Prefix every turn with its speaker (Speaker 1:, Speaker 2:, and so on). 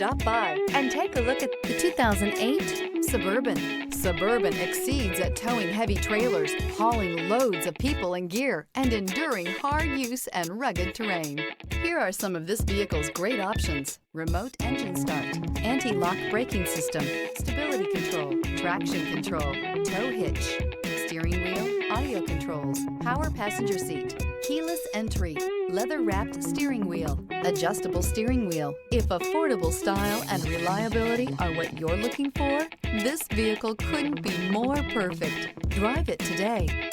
Speaker 1: Stop by and take a look at the 2008 Suburban. Suburban exceeds at towing heavy trailers, hauling loads of people and gear, and enduring hard use and rugged terrain. Here are some of this vehicle's great options: remote engine start, anti-lock braking system, stability control, traction control, tow hitch, steering wheel audio controls, power passenger seat, keyless entry, leather-wrapped steering wheel, adjustable steering wheel. If affordable style and reliability are what you're looking for, this vehicle couldn't be more perfect. Drive it today.